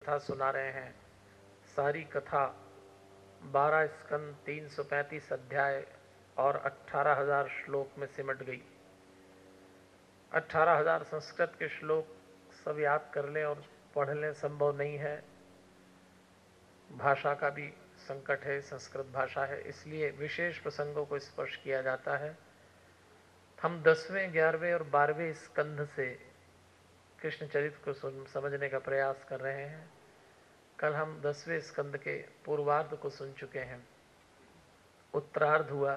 कथा सुना रहे हैं। सारी कथा 12 स्कंद 335 अध्याय और 18,000 श्लोक में सिमट गई। 18,000 संस्कृत के श्लोक सब याद कर लें और पढ़ लें संभव नहीं है। भाषा का भी संकट है, संस्कृत भाषा है, इसलिए विशेष प्रसंगों को स्पर्श किया जाता है। हम 10वें, 11वें और 12वें स्कंध से कृष्ण चरित्र को समझने का प्रयास कर रहे हैं। कल हम 10वें स्कंद के पूर्वार्ध को सुन चुके हैं। उत्तरार्ध हुआ,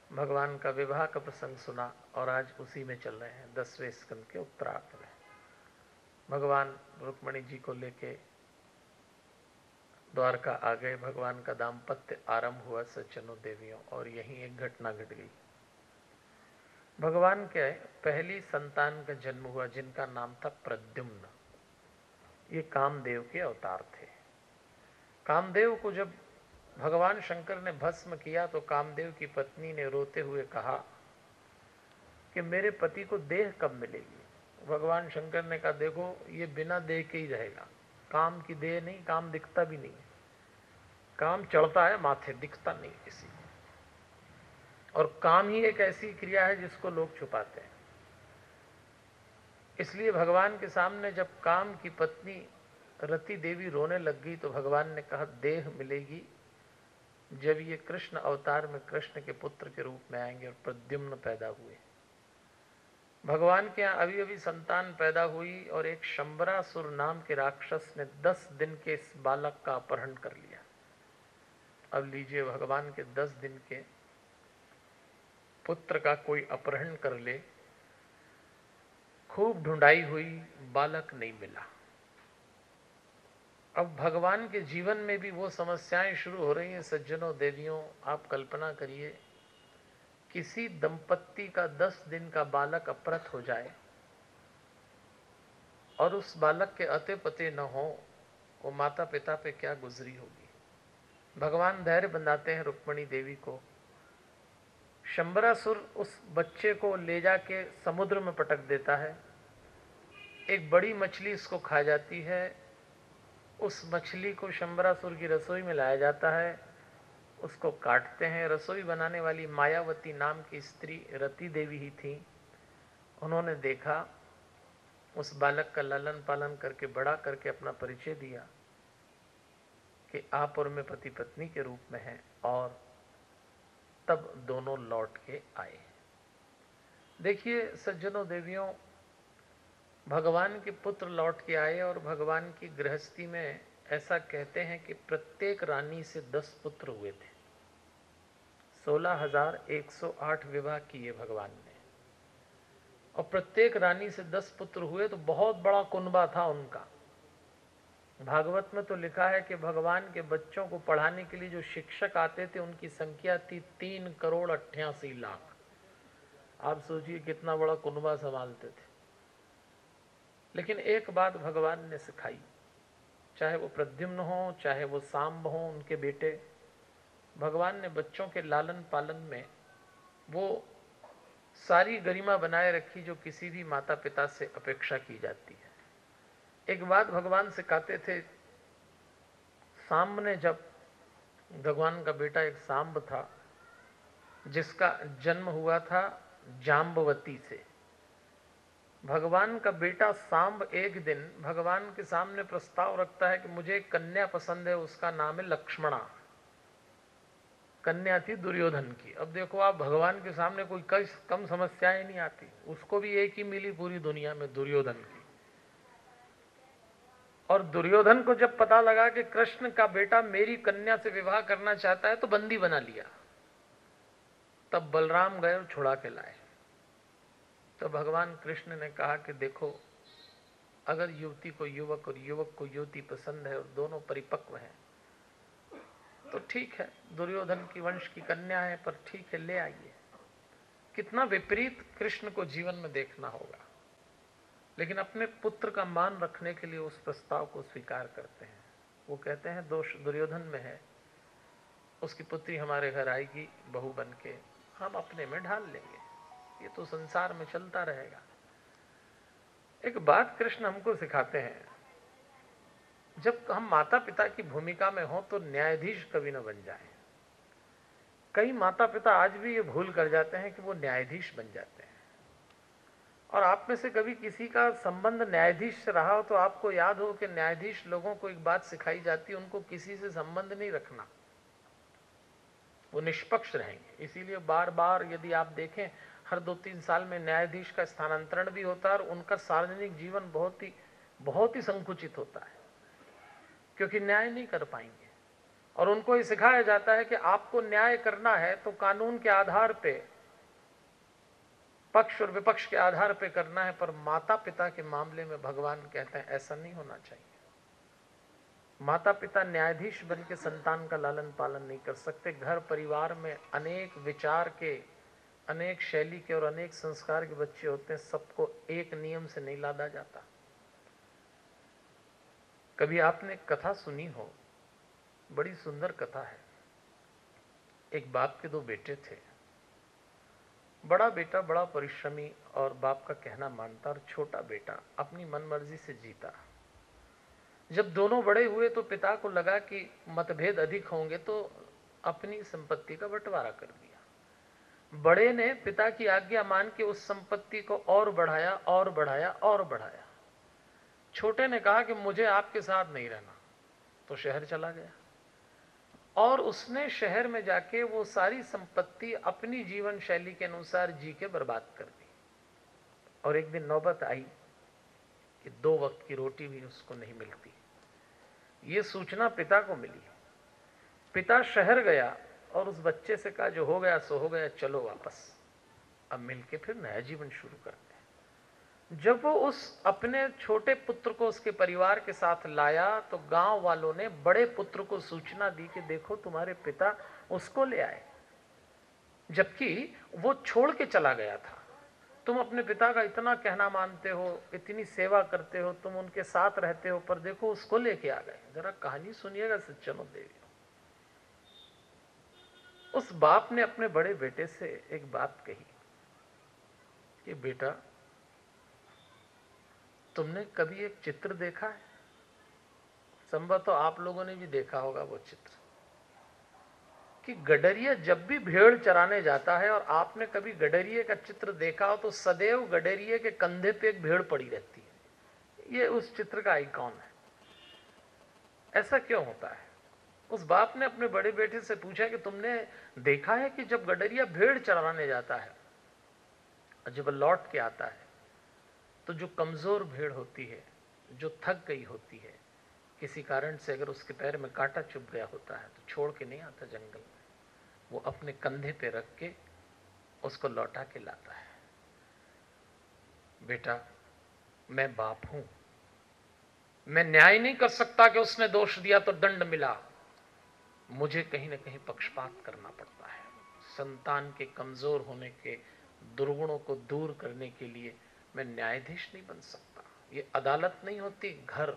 भगवान का विवाह का प्रसंग सुना और आज उसी में चल रहे हैं। 10वें स्कंद के उत्तरार्ध में भगवान रुक्मिणी जी को लेके द्वारका आ गए। भगवान का दाम्पत्य आरंभ हुआ सज्जनों देवियों, और यहीं एक घटना घट गई। भगवान के पहली संतान का जन्म हुआ जिनका नाम था प्रद्युम्न। ये कामदेव के अवतार थे। कामदेव को जब भगवान शंकर ने भस्म किया तो कामदेव की पत्नी ने रोते हुए कहा कि मेरे पति को देह कब मिलेगी। भगवान शंकर ने कहा, देखो ये बिना देह के ही रहेगा। काम की देह नहीं, काम दिखता भी नहीं। काम चढ़ता है माथे, दिखता नहीं किसी को। और काम ही एक ऐसी क्रिया है जिसको लोग छुपाते हैं। इसलिए भगवान के सामने जब काम की पत्नी रति देवी रोने लग गई तो भगवान ने कहा, देह मिलेगी जब ये कृष्ण अवतार में कृष्ण के पुत्र के रूप में आएंगे। और प्रद्युम्न पैदा हुए। भगवान के यहाँ अभी अभी संतान पैदा हुई और एक शंबरासुर नाम के राक्षस ने 10 दिन के इस बालक का अपहरण कर लिया। अब लीजिए, भगवान के 10 दिन के पुत्र का कोई अपहरण कर ले। खूब ढूंढाई हुई, बालक नहीं मिला। अब भगवान के जीवन में भी वो समस्याएं शुरू हो रही हैं। सज्जनों देवियों, आप कल्पना करिए, किसी दंपत्ति का 10 दिन का बालक अपहृत हो जाए और उस बालक के अते पते न हो, वो माता पिता पे क्या गुजरी होगी। भगवान धैर्य बंधाते हैं रुक्मिणी देवी को। शंबरासुर उस बच्चे को ले जाके समुद्र में पटक देता है। एक बड़ी मछली इसको खा जाती है। उस मछली को शंबरासुर की रसोई में लाया जाता है। उसको काटते हैं। रसोई बनाने वाली मायावती नाम की स्त्री रति देवी ही थी। उन्होंने देखा, उस बालक का लालन पालन करके बड़ा करके अपना परिचय दिया कि आप और मैं पति पत्नी के रूप में हैं, और तब दोनों लौट के आए। देखिए सज्जनों देवियों, भगवान के पुत्र लौट के आए और भगवान की गृहस्थी में ऐसा कहते हैं कि प्रत्येक रानी से 10 पुत्र हुए थे। 16,108 विवाह किए भगवान ने, और प्रत्येक रानी से 10 पुत्र हुए, तो बहुत बड़ा कुनबा था उनका। भागवत में तो लिखा है कि भगवान के बच्चों को पढ़ाने के लिए जो शिक्षक आते थे उनकी संख्या थी 3,88,00,000। आप सोचिए कितना बड़ा कुनबा संभालते थे। लेकिन एक बात भगवान ने सिखाई, चाहे वो प्रद्युम्न हो, चाहे वो सांब हो, उनके बेटे, भगवान ने बच्चों के लालन पालन में वो सारी गरिमा बनाए रखी जो किसी भी माता पिता से अपेक्षा की जाती है। एक बात भगवान सिखाते थे। सांब ने, जब भगवान का बेटा एक सांब था जिसका जन्म हुआ था जाम्बवती से, भगवान का बेटा सांब एक दिन भगवान के सामने प्रस्ताव रखता है कि मुझे एक कन्या पसंद है, उसका नाम है लक्ष्मणा। कन्या थी दुर्योधन की। अब देखो आप, भगवान के सामने कोई कम समस्याएं नहीं आती। उसको भी एक ही मिली पूरी दुनिया में, दुर्योधन की। और दुर्योधन को जब पता लगा कि कृष्ण का बेटा मेरी कन्या से विवाह करना चाहता है तो बंदी बना लिया। तब बलराम गए और छुड़ा के लाए। तो भगवान कृष्ण ने कहा कि देखो, अगर युवती को युवक और युवक को युवती पसंद है और दोनों परिपक्व हैं तो ठीक है, दुर्योधन की वंश की कन्या है, पर ठीक है, ले आइए। कितना विपरीत कृष्ण को जीवन में देखना होगा, लेकिन अपने पुत्र का मान रखने के लिए उस प्रस्ताव को स्वीकार करते हैं। वो कहते हैं दोष दुर्योधन में है, उसकी पुत्री हमारे घर आएगी बहू बन के, हम अपने में ढाल लेंगे, ये तो संसार में चलता रहेगा। एक बात कृष्ण हमको सिखाते हैं, जब हम माता पिता की भूमिका में हों तो न्यायाधीश कभी न बन जाए। कई माता पिता आज भी ये भूल कर जाते हैं कि वो न्यायाधीश बन जाते हैं। और आप में से कभी किसी का संबंध न्यायाधीश से रहा हो तो आपको याद हो कि न्यायाधीश लोगों को एक बात सिखाई जाती है, उनको किसी से संबंध नहीं रखना, वो निष्पक्ष रहेंगे। इसीलिए बार बार यदि आप देखें हर 2-3 साल में न्यायाधीश का स्थानांतरण भी होता है और उनका सार्वजनिक जीवन बहुत ही संकुचित होता है, क्योंकि न्याय नहीं कर पाएंगे। और उनको ये सिखाया जाता है कि आपको न्याय करना है तो कानून के आधार पे, पक्ष और विपक्ष के आधार पे करना है। पर माता पिता के मामले में भगवान कहते हैं ऐसा नहीं होना चाहिए। माता पिता न्यायाधीश बन के संतान का लालन पालन नहीं कर सकते। घर परिवार में अनेक विचार के, अनेक शैली के और अनेक संस्कार के बच्चे होते हैं, सबको एक नियम से नहीं लादा जाता। कभी आपने कथा सुनी हो, बड़ी सुंदर कथा है। एक बाप के 2 बेटे थे। बड़ा बेटा बड़ा परिश्रमी और बाप का कहना मानता, और छोटा बेटा अपनी मनमर्जी से जीता। जब दोनों बड़े हुए तो पिता को लगा कि मतभेद अधिक होंगे, तो अपनी संपत्ति का बंटवारा कर दिया। बड़े ने पिता की आज्ञा मान के उस संपत्ति को और बढ़ाया और बढ़ाया और बढ़ाया। छोटे ने कहा कि मुझे आपके साथ नहीं रहना, तो शहर चला गया। और उसने शहर में जाके वो सारी संपत्ति अपनी जीवन शैली के अनुसार जी के बर्बाद कर दी। और एक दिन नौबत आई कि 2 वक्त की रोटी भी उसको नहीं मिलती। ये सूचना पिता को मिली। पिता शहर गया और उस बच्चे से कहा जो हो गया सो हो गया, चलो वापस, अब मिलके फिर नया जीवन शुरू करते हैं। जब वो उस अपने छोटे पुत्र को उसके परिवार के साथ लाया तो गांव वालों ने बड़े पुत्र को सूचना दी कि देखो तुम्हारे पिता उसको ले आए, जबकि वो छोड़ के चला गया था। तुम अपने पिता का इतना कहना मानते हो, इतनी सेवा करते हो, तुम उनके साथ रहते हो, पर देखो उसको लेके आ गए। जरा कहानी सुनिएगा सज्जनों देवी। उस बाप ने अपने बड़े बेटे से एक बात कही कि बेटा, तुमने कभी एक चित्र देखा है? संभव तो आप लोगों ने भी देखा होगा वो चित्र, कि गडरिया जब भी भेड़ चराने जाता है, और आपने कभी गडरिये का चित्र देखा हो तो सदैव गडरिये के कंधे पे एक भेड़ पड़ी रहती है। ये उस चित्र का आइकॉन है। ऐसा क्यों होता है? उस बाप ने अपने बड़े बेटे से पूछा कि तुमने देखा है कि जब गडरिया भेड़ चराने जाता है और जब लौट के आता है तो जो कमजोर भेड़ होती है, जो थक गई होती है, किसी कारण से अगर उसके पैर में कांटा चुभ गया होता है तो छोड़ के नहीं आता जंगल में, वो अपने कंधे पे रख के उसको लौटा के लाता है। बेटा, मैं बाप हूं, मैं न्याय नहीं कर सकता कि उसने दोष दिया तो दंड मिला। मुझे कहीं ना कहीं पक्षपात करना पड़ता है। संतान के कमजोर होने के दुर्गुणों को दूर करने के लिए मैं न्यायाधीश नहीं बन सकता। ये अदालत नहीं होती, घर।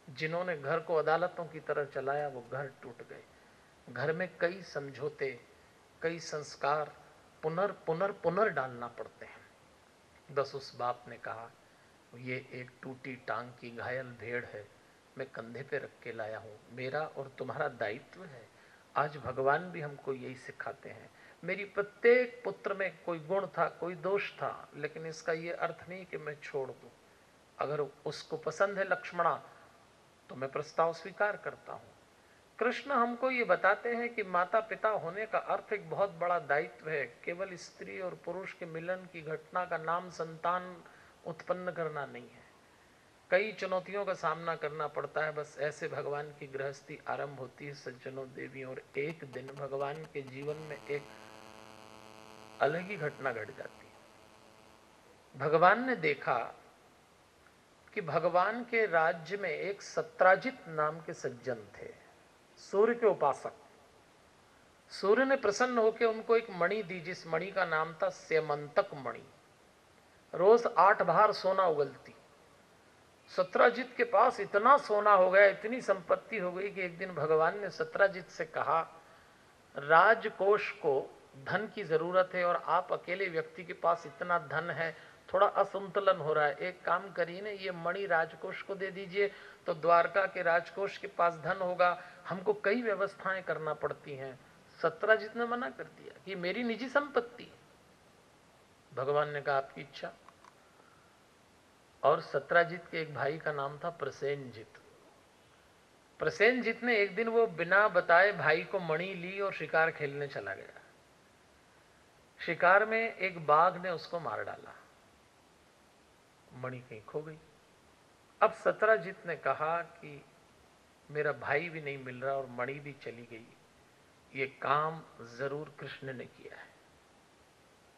जिन्होंने घर को अदालतों की तरह चलाया वो घर टूट गए। घर में कई समझौते, कई संस्कार पुनर डालना पड़ते हैं। बस उस बाप ने कहा, ये एक टूटी टांग की घायल भेड़ है, मैं कंधे पे रख के लाया हूं, मेरा और तुम्हारा दायित्व है। आज भगवान भी हमको यही सिखाते हैं। मेरी प्रत्येक पुत्र में कोई गुण था, कोई दोष था, लेकिन इसका ये अर्थ नहीं कि मैं छोड़ दूं। अगर उसको पसंद है लक्ष्मणा तो मैं प्रस्ताव स्वीकार करता हूं। कृष्ण हमको ये बताते हैं कि माता पिता होने का अर्थ एक बहुत बड़ा दायित्व है। केवल स्त्री और पुरुष के मिलन की घटना का नाम संतान उत्पन्न करना नहीं है। कई चुनौतियों का सामना करना पड़ता है। बस ऐसे भगवान की गृहस्थी आरंभ होती है सज्जनों देवी। और एक दिन भगवान के जीवन में एक अलग ही घटना घट जाती है। भगवान ने देखा कि भगवान के राज्य में एक सत्राजित नाम के सज्जन थे, सूर्य के उपासक। सूर्य ने प्रसन्न होकर उनको एक मणि दी, जिस मणि का नाम था स्यमंतक मणि। रोज 8 भार सोना उगलती। सत्राजित के पास इतना सोना हो गया, इतनी संपत्ति हो गई कि एक दिन भगवान ने सत्राजित से कहा, राजकोष को धन की जरूरत है और आप अकेले व्यक्ति के पास इतना धन है, थोड़ा असंतुलन हो रहा है, एक काम करिए ना, ये मणि राजकोष को दे दीजिए तो द्वारका के राजकोष के पास धन होगा, हमको कई व्यवस्थाएं करना पड़ती हैं। सत्यजित ने मना कर दिया कि मेरी निजी संपत्ति है। भगवान ने कहा आपकी इच्छा। और सत्यजित के एक भाई का नाम था प्रसेनजित। प्रसेनजित ने एक दिन वो बिना बताए भाई को मणि ली और शिकार खेलने चला गया। शिकार में एक बाघ ने उसको मार डाला, मणि कहीं खो गई। अब सत्यजित ने कहा कि मेरा भाई भी नहीं मिल रहा और मणि भी चली गई, ये काम जरूर कृष्ण ने किया है।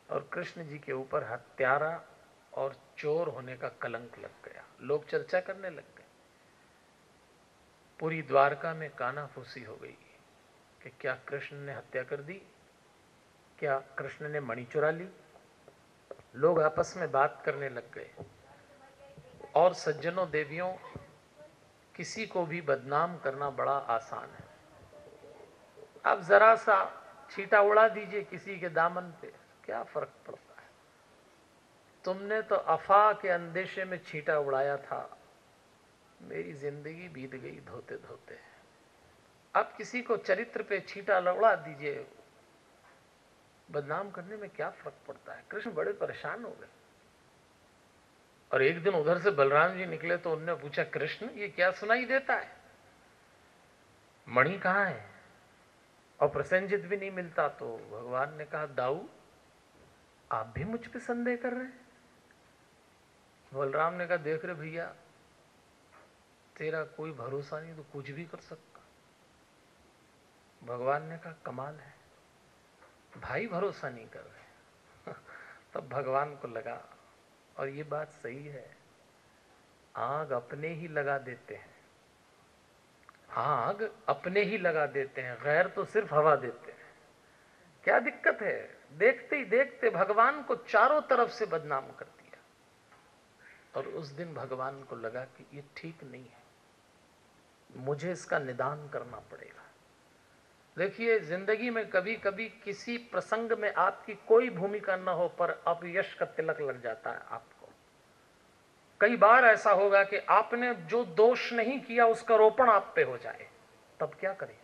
और कृष्ण जी के ऊपर हत्यारा और चोर होने का कलंक लग गया। लोग चर्चा करने लग गए, पूरी द्वारका में कानाफूसी हो गई कि क्या कृष्ण ने हत्या कर दी, क्या कृष्ण ने मणि चुरा ली। लोग आपस में बात करने लग गए। और सज्जनों देवियों, किसी को भी बदनाम करना बड़ा आसान है। आप जरा सा छींटा उड़ा दीजिए किसी के दामन पे, क्या फर्क पड़ता है। तुमने तो अफवाह के अंदेशे में छींटा उड़ाया था, मेरी जिंदगी बीत गई धोते धोते। आप किसी को चरित्र पे छींटा उड़ा दीजिए, बदनाम करने में क्या फर्क पड़ता है। कृष्ण बड़े परेशान हो गए। और एक दिन उधर से बलराम जी निकले तो उनने पूछा, कृष्ण ये क्या सुनाई देता है, मणि कहाँ है? और प्रसेनजित भी नहीं मिलता। तो भगवान ने कहा, दाऊ आप भी मुझ पे संदेह कर रहे हैं? बलराम ने कहा, देख रहे भैया, तेरा कोई भरोसा नहीं तो कुछ भी कर सकता। भगवान ने कहा, कमाल है, भाई भरोसा नहीं कर रहे। तब भगवान को लगा, और ये बात सही है, आग अपने ही लगा देते हैं, आग अपने ही लगा देते हैं, गैर तो सिर्फ हवा देते हैं। क्या दिक्कत है? देखते ही देखते भगवान को चारों तरफ से बदनाम कर दिया। और उस दिन भगवान को लगा कि ये ठीक नहीं है, मुझे इसका निदान करना पड़ेगा। देखिए, जिंदगी में कभी कभी किसी प्रसंग में आपकी कोई भूमिका न हो पर अपयश का तिलक लग जाता है आपको। कई बार ऐसा होगा कि आपने जो दोष नहीं किया उसका रोपण आप पे हो जाए, तब क्या करें?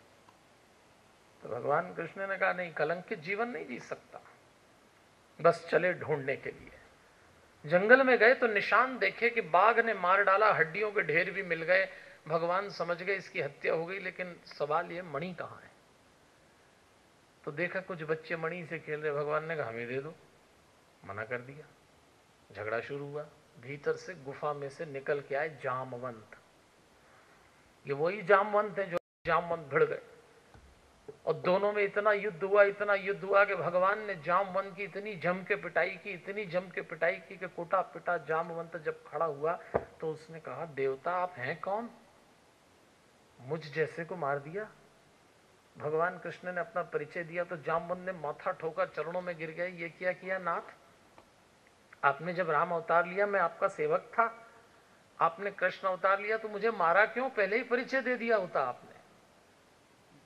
तो भगवान कृष्ण ने कहा, नहीं, कलंकित जीवन नहीं जी सकता। बस चले ढूंढने के लिए। जंगल में गए तो निशान देखे कि बाघ ने मार डाला, हड्डियों के ढेर भी मिल गए। भगवान समझ गए इसकी हत्या हो गई, लेकिन सवाल ये, मणि कहाँ है? तो देखा कुछ बच्चे मणि से खेल रहे। भगवान ने कहा, हमें दे दो, मना कर दिया। झगड़ा शुरू हुआ। भीतर से गुफा में से निकल के आए जामवंत। ये वही जामवंत हैं जो जामवंत भिड़ गए। और दोनों में इतना युद्ध हुआ, इतना युद्ध हुआ कि भगवान ने जामवंत की इतनी जम के पिटाई की, इतनी जम के पिटाई की कि कोटा पिटा। जामवंत जब खड़ा हुआ तो उसने कहा, देवता आप हैं कौन, मुझ जैसे को मार दिया। भगवान कृष्ण ने अपना परिचय दिया तो जामवंत ने माथा ठोका, चरणों में गिर गए। ये क्या किया नाथ, आपने जब राम अवतार लिया मैं आपका सेवक था, आपने कृष्ण अवतार लिया तो मुझे मारा क्यों? पहले ही परिचय दे दिया होता आपने।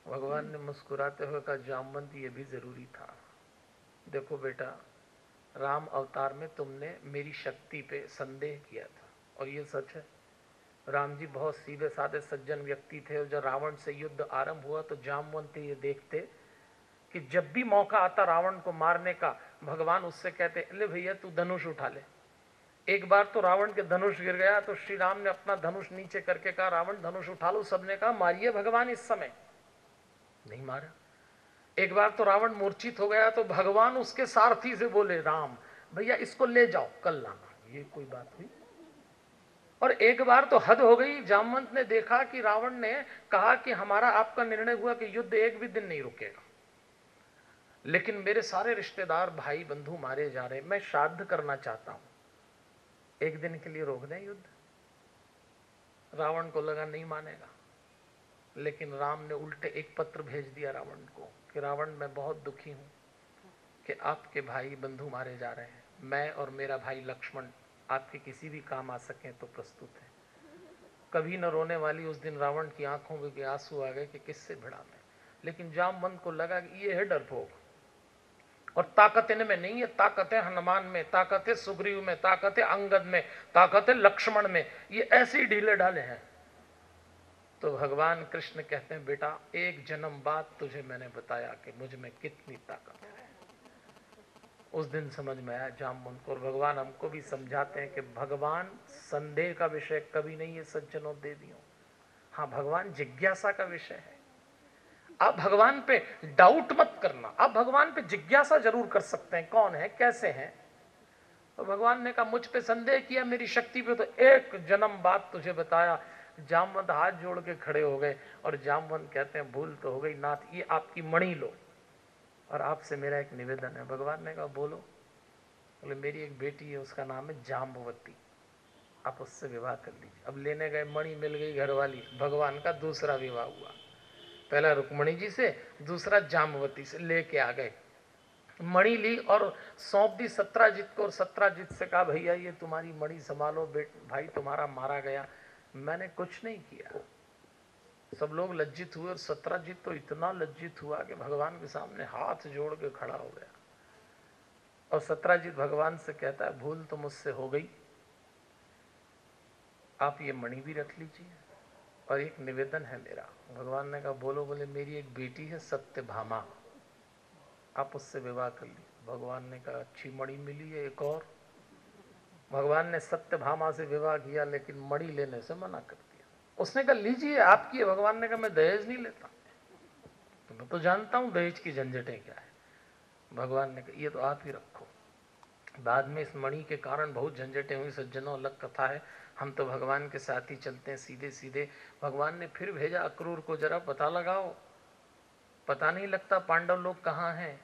भगवान ने मुस्कुराते हुए कहा, जामवंत ये भी जरूरी था। देखो बेटा, राम अवतार में तुमने मेरी शक्ति पे संदेह किया था, और ये सच है। राम जी बहुत सीधे साधे सज्जन व्यक्ति थे, और जब रावण से युद्ध आरंभ हुआ तो जामवंत ये देखते कि जब भी मौका आता रावण को मारने का, भगवान उससे कहते, ले भैया तू धनुष उठा ले। एक बार तो रावण के धनुष गिर गया तो श्री राम ने अपना धनुष नीचे करके कहा, रावण धनुष उठा लो। सबने कहा, मारिए भगवान इस समय, नहीं मारा। एक बार तो रावण मूर्छित हो गया तो भगवान उसके सारथी से बोले, राम भैया इसको ले जाओ, कल लाना। ये कोई बात हुई? और एक बार तो हद हो गई, जामवंत ने देखा कि रावण ने कहा कि हमारा आपका निर्णय हुआ कि युद्ध एक भी दिन नहीं रुकेगा, लेकिन मेरे सारे रिश्तेदार भाई बंधु मारे जा रहे, मैं श्राद्ध करना चाहता हूं, एक दिन के लिए रोक दें युद्ध। रावण को लगा नहीं मानेगा, लेकिन राम ने उल्टे एक पत्र भेज दिया रावण को कि रावण, मैं बहुत दुखी हूं कि आपके भाई बंधु मारे जा रहे हैं। मैं और मेरा भाई लक्ष्मण आपके किसी भी काम आ सकें तो प्रस्तुत है। कभी न रोने वाली उस दिन रावण की आंखों में आंसू आ गए कि किससे भिड़ा मैं। लेकिन जामवंत को लगा कि ये है डरपोक, और ताकत इनमें नहीं है, ताकत है हनुमान में, ताकत है सुग्रीव में, ताकत है अंगद में, ताकत है लक्ष्मण में, ये ऐसे ही ढीले ढाले हैं। तो भगवान कृष्ण कहते हैं बेटा एक जन्म बाद तुझे मैंने बताया कि मुझ में कितनी ताकत है। उस दिन समझ में आया जामवंत को। और भगवान हमको भी समझाते हैं कि भगवान संदेह का विषय कभी नहीं है सज्जनों देवियों। हाँ, भगवान जिज्ञासा का विषय है। आप भगवान पे डाउट मत करना, आप भगवान पे जिज्ञासा जरूर कर सकते हैं, कौन है कैसे हैं। तो भगवान ने कहा मुझ पे संदेह किया मेरी शक्ति पे, तो एक जन्म बाद तुझे बताया। जामवंत हाथ जोड़ के खड़े हो गए और जामवंत कहते हैं भूल तो हो गई नाथ, ये आपकी मणि लो और आपसे मेरा एक निवेदन है। भगवान ने कहा बोलो। बोले मेरी एक बेटी है उसका नाम है जाम्बवती, आप उससे विवाह कर लीजिए। अब लेने गए, मणि मिल गई घरवाली, भगवान का दूसरा विवाह हुआ। पहला रुक्मणी जी से, दूसरा जाम्बवती से लेके आ गए। मणि ली और सौंप दी सत्राजित को, और सत्राजित से कहा भैया ये तुम्हारी मणि संभालो, भाई तुम्हारा मारा गया। मैंने कुछ नहीं किया। सब लोग लज्जित हुए और सत्राजित तो इतना लज्जित हुआ कि भगवान के सामने हाथ जोड़ के खड़ा हो गया। और सत्राजित भगवान से कहता है भूल तो मुझसे हो गई, आप ये मणि भी रख लीजिए और एक निवेदन है मेरा। भगवान ने कहा बोलो। बोले मेरी एक बेटी है सत्यभामा, आप उससे विवाह कर लीजिए। भगवान ने कहा अच्छी मणि मिली है एक और। भगवान ने सत्यभामा से विवाह किया लेकिन मणि लेने से मना कर दिया। उसने कहा लीजिए आपकी है। भगवान ने कहा मैं दहेज नहीं लेता, तो मैं तो जानता हूं दहेज की झंझटें क्या है। भगवान ने कहा ये तो आप ही रखो। बाद में इस मणि के कारण बहुत झंझटें हुई सज्जनों, अलग कथा है। हम तो भगवान के साथ ही चलते हैं सीधे सीधे। भगवान ने फिर भेजा अक्रूर को, जरा पता लगाओ, पता नहीं लगता पांडव लोग कहाँ हैं।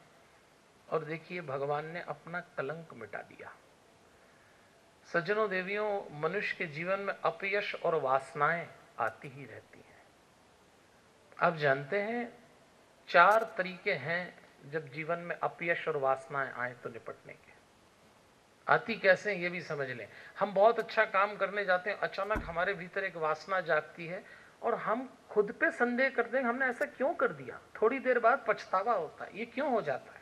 और देखिए भगवान ने अपना कलंक मिटा दिया। सज्जनों देवियों, मनुष्य के जीवन में अपयश और वासनाएं आती ही रहती हैं। आप जानते हैं 4 तरीके हैं जब जीवन में अपयश और वासनाएं आए तो निपटने के। आती कैसे ये भी समझ लें। हम बहुत अच्छा काम करने जाते हैं, अचानक हमारे भीतर एक वासना जागती है और हम खुद पे संदेह करते हैं हमने ऐसा क्यों कर दिया। थोड़ी देर बाद पछतावा होता है, ये क्यों हो जाता है।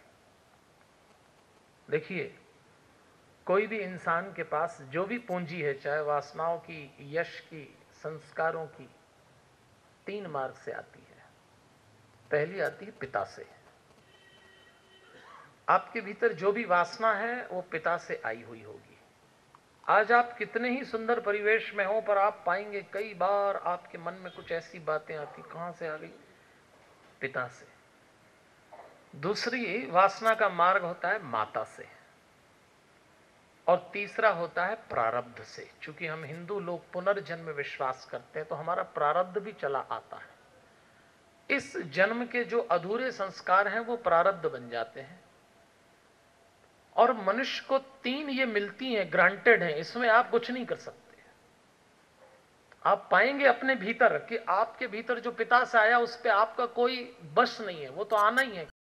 देखिए कोई भी इंसान के पास जो भी पूंजी है, चाहे वासनाओं की, यश की, संस्कारों की, 3 मार्ग से आती है। पहली आती है पिता से। आपके भीतर जो भी वासना है वो पिता से आई हुई होगी। आज आप कितने ही सुंदर परिवेश में हो पर आप पाएंगे कई बार आपके मन में कुछ ऐसी बातें आती, कहां से आ गई, पिता से। दूसरी वासना का मार्ग होता है माता से, और तीसरा होता है प्रारब्ध से। चूंकि हम हिंदू लोग पुनर्जन्म विश्वास करते हैं तो हमारा प्रारब्ध भी चला आता है। इस जन्म के जो अधूरे संस्कार हैं वो प्रारब्ध बन जाते हैं। और मनुष्य को 3 ये मिलती हैं, ग्रांटेड हैं, इसमें आप कुछ नहीं कर सकते। आप पाएंगे अपने भीतर कि आपके भीतर जो पिता से आया उस पर आपका कोई बस नहीं है, वो तो आना ही है।